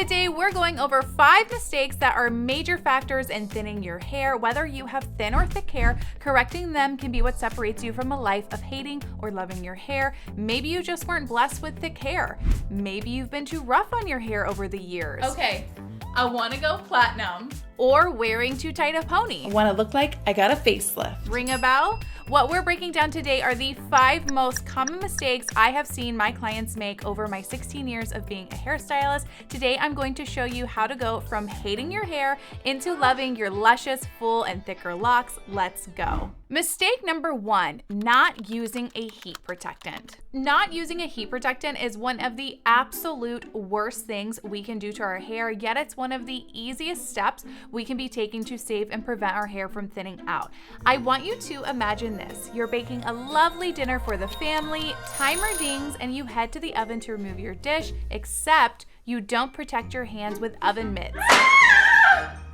Today, we're going over 5 mistakes that are major factors in thinning your hair. Whether you have thin or thick hair, correcting them can be what separates you from a life of hating or loving your hair. Maybe you just weren't blessed with thick hair. Maybe you've been too rough on your hair over the years. Okay, I want to go platinum. Or wearing too tight a pony. I want to look like I got a facelift. Ring a bell? What we're breaking down today are the 5 most common mistakes I have seen my clients make over my 16 years of being a hairstylist. Today, I'm going to show you how to go from hating your hair into loving your luscious, full, and thicker locks. Let's go. Mistake number 1, not using a heat protectant. Not using a heat protectant is one of the absolute worst things we can do to our hair, yet it's one of the easiest steps we can be taking to save and prevent our hair from thinning out. I want you to imagine this. You're baking a lovely dinner for the family, timer dings, and you head to the oven to remove your dish, except you don't protect your hands with oven mitts.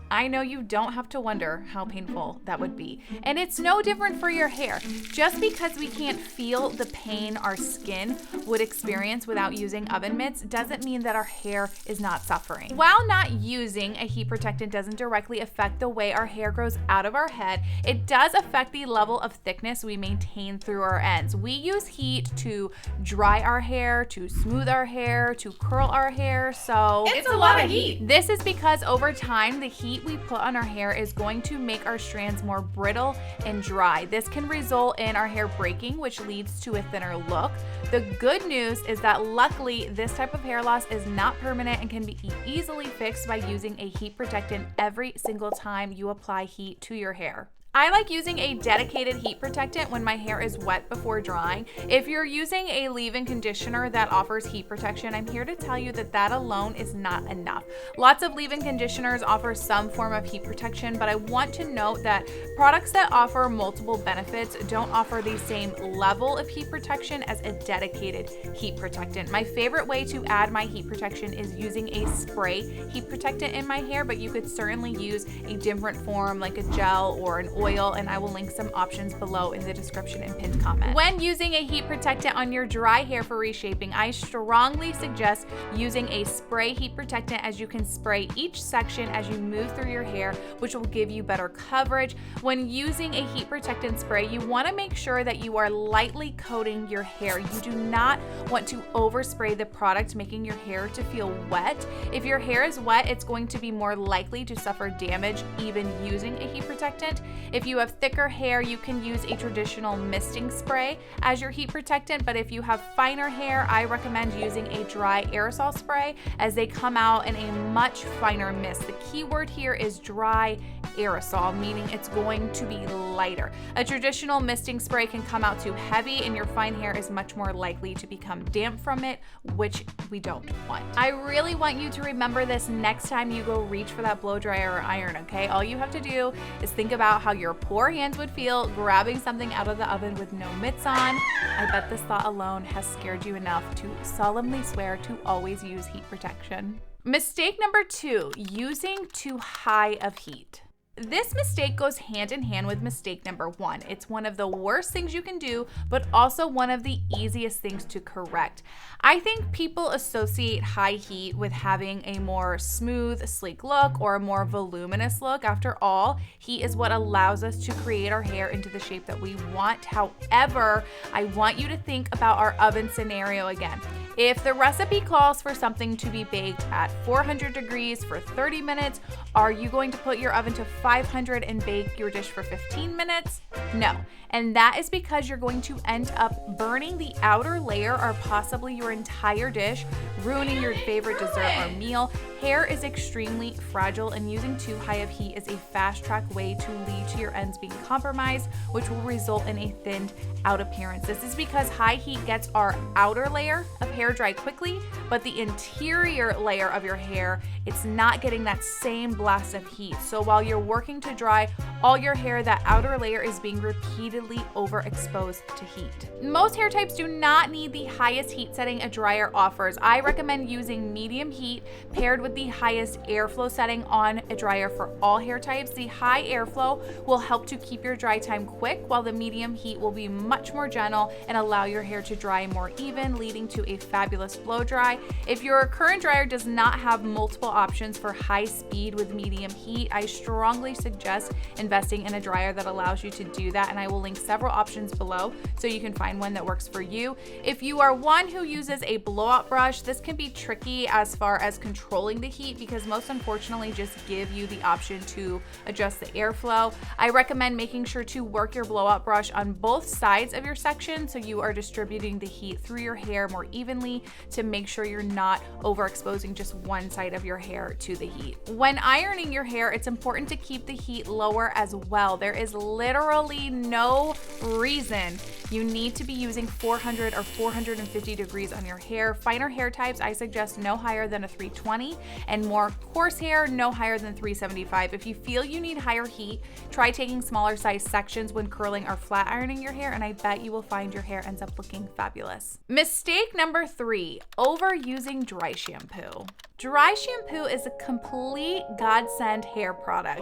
I know you don't have to wonder how painful that would be. And it's no different for your hair. Just because we can't feel the pain our skin would experience without using oven mitts doesn't mean that our hair is not suffering. While not using a heat protectant doesn't directly affect the way our hair grows out of our head, it does affect the level of thickness we maintain through our ends. We use heat to dry our hair, to smooth our hair, to curl our hair, so it's a lot of heat. This is because over time, the heat we put on our hair is going to make our strands more brittle and dry. This can result in our hair breaking, which leads to a thinner look. The good news is that luckily this type of hair loss is not permanent and can be easily fixed by using a heat protectant every single time you apply heat to your hair. I like using a dedicated heat protectant when my hair is wet before drying. If you're using a leave-in conditioner that offers heat protection, I'm here to tell you that that alone is not enough. Lots of leave-in conditioners offer some form of heat protection, but I want to note that products that offer multiple benefits don't offer the same level of heat protection as a dedicated heat protectant. My favorite way to add my heat protection is using a spray heat protectant in my hair, but you could certainly use a different form like a gel or an oil, and I will link some options below in the description and pinned comment. When using a heat protectant on your dry hair for reshaping, I strongly suggest using a spray heat protectant, as you can spray each section as you move through your hair, which will give you better coverage. When using a heat protectant spray, you want to make sure that you are lightly coating your hair. You do not want to overspray the product, making your hair to feel wet. If your hair is wet, it's going to be more likely to suffer damage even using a heat protectant. If you have thicker hair, you can use a traditional misting spray as your heat protectant, but if you have finer hair, I recommend using a dry aerosol spray as they come out in a much finer mist. The key word here is dry aerosol, meaning it's going to be lighter. A traditional misting spray can come out too heavy and your fine hair is much more likely to become damp from it, which we don't want. I really want you to remember this next time you go reach for that blow dryer or iron, okay? All you have to do is think about how your poor hands would feel grabbing something out of the oven with no mitts on. I bet this thought alone has scared you enough to solemnly swear to always use heat protection. Mistake number 2, using too high of heat. This mistake goes hand in hand with mistake number 1. It's one of the worst things you can do, but also one of the easiest things to correct. I think people associate high heat with having a more smooth, sleek look or a more voluminous look. After all, heat is what allows us to create our hair into the shape that we want. However, I want you to think about our oven scenario again. If the recipe calls for something to be baked at 400 degrees for 30 minutes, are you going to put your oven to 500 and bake your dish for 15 minutes? No. And that is because you're going to end up burning the outer layer or possibly your entire dish, ruining your favorite dessert or meal. Hair is extremely fragile, and using too high of heat is a fast-track way to lead to your ends being compromised, which will result in a thinned out appearance. This is because high heat gets our outer layer of hair dry quickly, but the interior layer of your hair, it's not getting that same blast of heat. So while you're working to dry all your hair, that outer layer is being repeatedly overexposed to heat. Most hair types do not need the highest heat setting a dryer offers. I recommend using medium heat paired with the highest airflow setting on a dryer for all hair types. The high airflow will help to keep your dry time quick, while the medium heat will be much more gentle and allow your hair to dry more even, leading to a fabulous blow dry. If your current dryer does not have multiple options for high speed with medium heat, I strongly suggest investing in a dryer that allows you to do that, and I will link several options below so you can find one that works for you. If you are one who uses a blowout brush, this can be tricky as far as controlling the heat because most unfortunately just give you the option to adjust the airflow. I recommend making sure to work your blowout brush on both sides of your section so you are distributing the heat through your hair more evenly to make sure you're not overexposing just one side of your hair to the heat. When ironing your hair, it's important to keep the heat lower as well. There is literally no reason you need to be using 400 or 450 degrees on your hair. Finer hair types, I suggest no higher than a 320, and more coarse hair, no higher than 375. If you feel you need higher heat, try taking smaller size sections when curling or flat ironing your hair, and I bet you will find your hair ends up looking fabulous. Mistake number 3, overusing dry shampoo. Dry shampoo is a complete godsend hair product.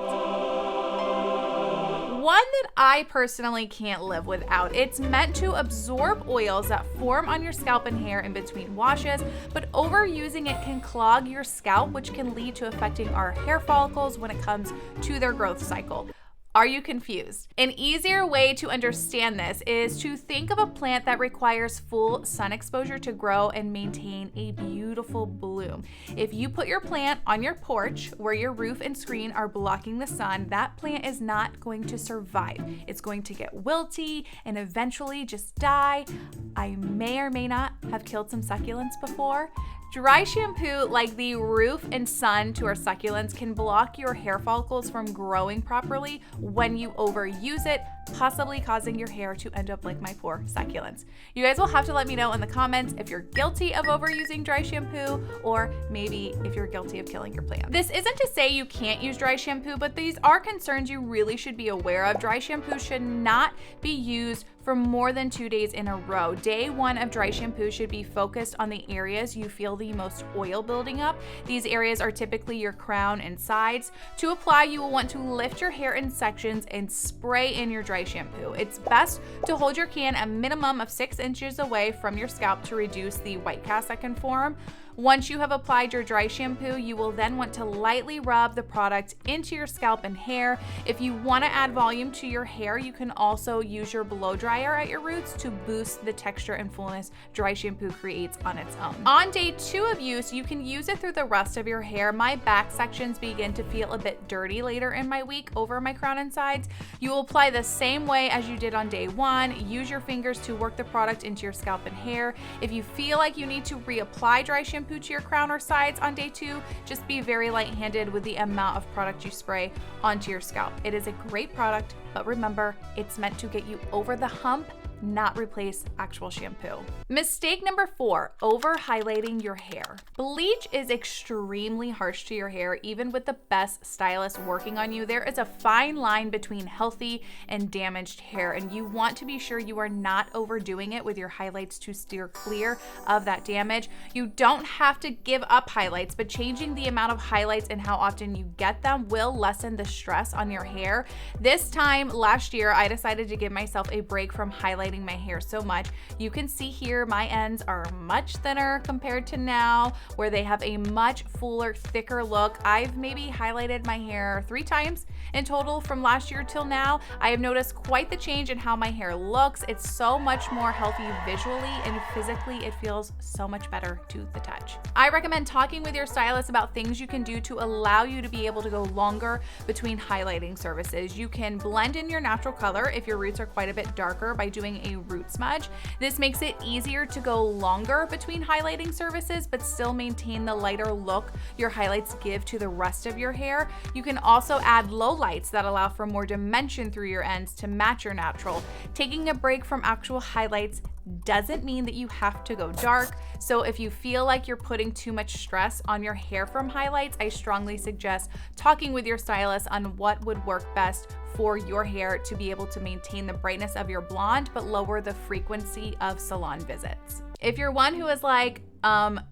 One that I personally can't live without. It's meant to absorb oils that form on your scalp and hair in between washes, but overusing it can clog your scalp, which can lead to affecting our hair follicles when it comes to their growth cycle. Are you confused? An easier way to understand this is to think of a plant that requires full sun exposure to grow and maintain a beautiful bloom. If you put your plant on your porch where your roof and screen are blocking the sun, that plant is not going to survive. It's going to get wilty and eventually just die. I may or may not have killed some succulents before. Dry shampoo, like the roof and sun to our succulents, can block your hair follicles from growing properly when you overuse it, possibly causing your hair to end up like my poor succulents. You guys will have to let me know in the comments if you're guilty of overusing dry shampoo, or maybe if you're guilty of killing your plant. This isn't to say you can't use dry shampoo, but these are concerns you really should be aware of. Dry shampoo should not be used for more than 2 days in a row. Day 1 of dry shampoo should be focused on the areas you feel the most oil building up. These areas are typically your crown and sides. To apply, you will want to lift your hair in sections and spray in your dry shampoo. It's best to hold your can a minimum of 6 inches away from your scalp to reduce the white cast that can form. Once you have applied your dry shampoo, you will then want to lightly rub the product into your scalp and hair. If you want to add volume to your hair, you can also use your blow dryer at your roots to boost the texture and fullness dry shampoo creates on its own. On day 2 of use, you can use it through the rest of your hair. My back sections begin to feel a bit dirty later in my week over my crown and sides. You will apply the same way as you did on day 1. Use your fingers to work the product into your scalp and hair. If you feel like you need to reapply dry shampoo to your crown or sides on day 2, just be very light-handed with the amount of product you spray onto your scalp. It is a great product, but remember, it's meant to get you over the hump, not replace actual shampoo. Mistake number 4, over highlighting your hair. Bleach is extremely harsh to your hair. Even with the best stylist working on you, there is a fine line between healthy and damaged hair, and you want to be sure you are not overdoing it with your highlights to steer clear of that damage. You don't have to give up highlights, but changing the amount of highlights and how often you get them will lessen the stress on your hair. This time last year, I decided to give myself a break from highlighting my hair so much. You can see here my ends are much thinner compared to now, where they have a much fuller, thicker look. I've maybe highlighted my hair 3 times in total from last year till now. I have noticed quite the change in how my hair looks. It's so much more healthy visually, and physically it feels so much better to the touch. I recommend talking with your stylist about things you can do to allow you to be able to go longer between highlighting services. You can blend in your natural color if your roots are quite a bit darker by doing a root smudge. This makes it easier to go longer between highlighting services, but still maintain the lighter look your highlights give to the rest of your hair. You can also add low lights that allow for more dimension through your ends to match your natural. Taking a break from actual highlights doesn't mean that you have to go dark. So if you feel like you're putting too much stress on your hair from highlights, I strongly suggest talking with your stylist on what would work best for your hair to be able to maintain the brightness of your blonde, but lower the frequency of salon visits. If you're one who is like,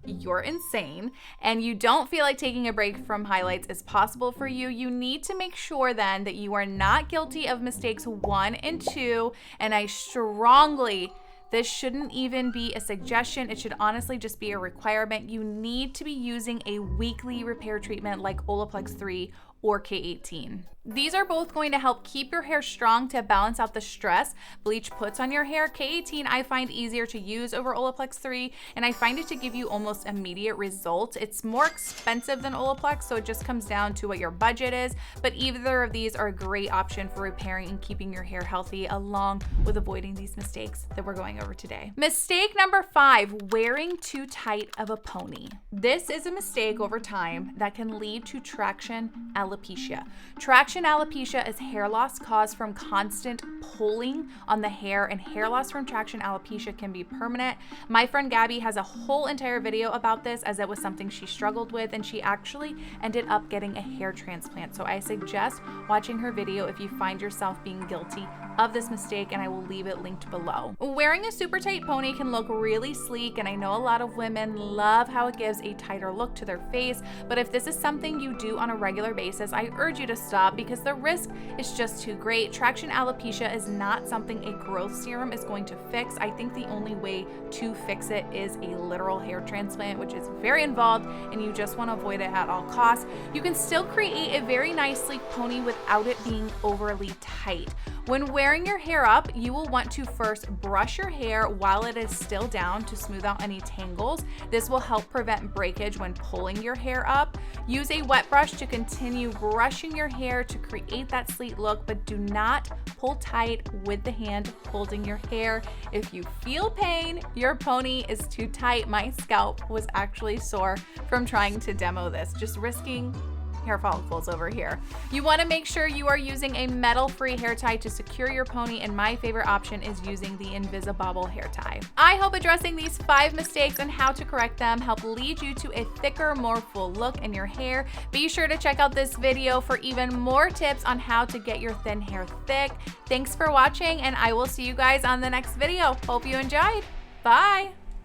you're insane and you don't feel like taking a break from highlights is possible for you, you need to make sure then that you are not guilty of mistakes 1 and 2. And I strongly, this shouldn't even be a suggestion. It should honestly just be a requirement. You need to be using a weekly repair treatment like Olaplex 3 or K18. These are both going to help keep your hair strong to balance out the stress bleach puts on your hair. K18 I find easier to use over Olaplex 3, and I find it to give you almost immediate results. It's more expensive than Olaplex, so it just comes down to what your budget is, but either of these are a great option for repairing and keeping your hair healthy, along with avoiding these mistakes that we're going over today. Mistake number 5, wearing too tight of a pony. This is a mistake over time that can lead to traction alopecia. Traction alopecia is hair loss caused from constant pulling on the hair, and hair loss from traction alopecia can be permanent. My friend Gabby has a whole entire video about this, as it was something she struggled with, and she actually ended up getting a hair transplant. So I suggest watching her video if you find yourself being guilty of this mistake, and I will leave it linked below. Wearing a super tight pony can look really sleek, and I know a lot of women love how it gives a tighter look to their face, but if this is something you do on a regular basis, I urge you to stop because the risk is just too great. Traction alopecia is not something a growth serum is going to fix. I think the only way to fix it is a literal hair transplant, which is very involved, and you just want to avoid it at all costs. You can still create a very nice sleek pony without it being overly tight. When wearing your hair up, you will want to first brush your hair while it is still down to smooth out any tangles. This will help prevent breakage when pulling your hair up. Use a wet brush to continue brushing your hair to create that sleek look, but do not pull tight with the hand holding your hair. If you feel pain, your pony is too tight. My scalp was actually sore from trying to demo this, just risking hair follicles over here. You want to make sure you are using a metal-free hair tie to secure your pony, and my favorite option is using the Invisibobble hair tie. I hope addressing these 5 mistakes and how to correct them help lead you to a thicker, more full look in your hair. Be sure to check out this video for even more tips on how to get your thin hair thick. Thanks for watching, and I will see you guys on the next video. Hope you enjoyed. Bye!